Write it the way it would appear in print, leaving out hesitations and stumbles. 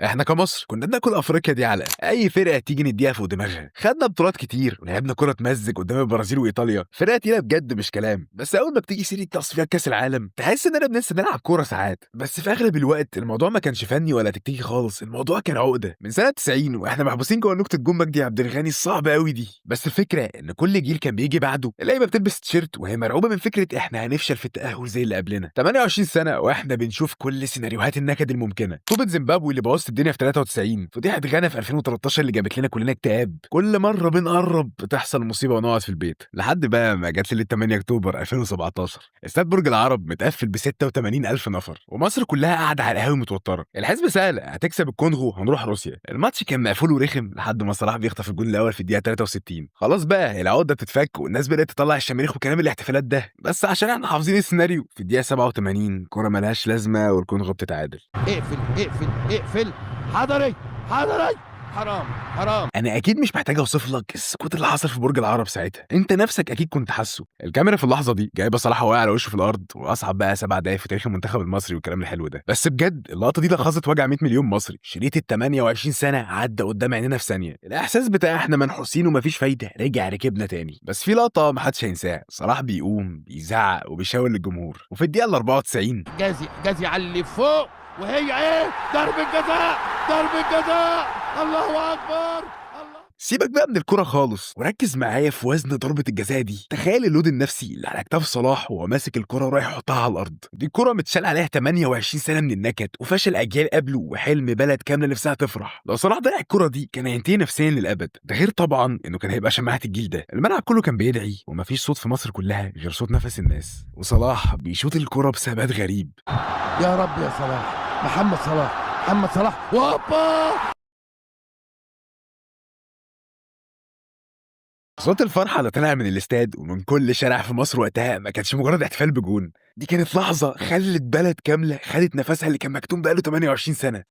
احنا كمصر كنا بناكل افريقيا دي علقه، اي فرقه تيجي نديها فوق دماغها. خدنا بطولات كتير ولعبنا كره تمزج قدام البرازيل وايطاليا، فرقه تقيله بجد مش كلام. بس اول ما بتيجي سيره تصفيات كاس العالم تحس اننا بننسى نلعب كوره ساعات. بس في اغلب الوقت الموضوع ما كانش فني ولا تكتيكي خالص، الموضوع كان عقده من سنه 90 واحنا محبوسين جوه نقطه جون مجدي عبد الغني الصعبه قوي دي. بس الفكره ان كل جيل كان بيجي بعده اللعيبه بتلبس تيشيرت وهي مرعوبه من فكره احنا هنفشل في التاهل زي اللي قبلنا. 28 سنه واحنا بنشوف كل سيناريوهات النكد الممكنه، طوبه زيمبابوي اللي بوظت الدنيا في 93، فضيحه غانا في 2013 اللي جابت لنا كلنا اكتئاب. كل مره بنقرب بتحصل مصيبه ونقعد في البيت، لحد بقى ما جت ليله 8 اكتوبر 2017. استاد برج العرب متقفل ب 86,000 نفر ومصر كلها قاعده على القهاوي متوتره. الحسبه سهله، هتكسب الكونغو هنروح روسيا. الماتش كان مقفول ورخم لحد ما صلاح بيخطف الجون الاول في الدقيقه 63. خلاص بقى العقده بتتفك والناس بدات تطلع الشماريخ وكلام الاحتفالات ده، بس عشان احنا حافظين السيناريو في الدقيقه 87 كره ملهاش لازمه والكونغو بتتعادل. اقفل اقفل اقفل. حضري حضري. حرام حرام. انا اكيد مش محتاج اوصف لك السكوت اللي حصل في برج العرب ساعتها، انت نفسك اكيد كنت حاسه. الكاميرا في اللحظه دي جايبه صلاح واقع على وشه في الارض، واصعب بقى 7 دقايق في تاريخ المنتخب المصري والكلام الحلو ده. بس بجد اللقطه دي لخصت وجع 100 مليون مصري. شريط ال 28 سنه عدى قدام عينينا في ثانيه، الاحساس بتاع احنا منحوسين ومفيش فايده رجع ركبنا تاني. بس في لقطه محدش هينساها، صلاح بيقوم بيزعق وبيشاور للجمهور، وفي الدقيقه 94 جازي على اللي فوق، وهي ايه؟ ضربة جزاء. ضربة جزاء. الله اكبر. الله. سيبك بقى من الكرة خالص وركز معايا في وزن ضربة الجزاء دي. تخيل اللود النفسي اللي على كتاف صلاح وهو ماسك الكرة ورايح يحطها على الأرض. دي كرة متشال عليها 28 سنة من النكد وفشل أجيال قبله وحلم بلد كاملة نفسها تفرح. لو صلاح ضيع الكرة دي كان هينتهي نفسيا للأبد، ده غير طبعا إنه كان هيبقى شماعة الجيل ده. الملعب كله كان بيدعي ومفيش صوت في مصر كلها غير صوت نفس الناس، وصلاح بيشوط الكرة بثبات غريب. يا رب يا صلاح. محمد صلاح. محمد صلاح. وهوبا. صوت الفرحة اللي طلع من الاستاد ومن كل شارع في مصر وقتها ما كانش مجرد احتفال بجون، دي كانت لحظة خلت بلد كاملة خدت نفسها اللي كان مكتوم بقاله 28 سنة.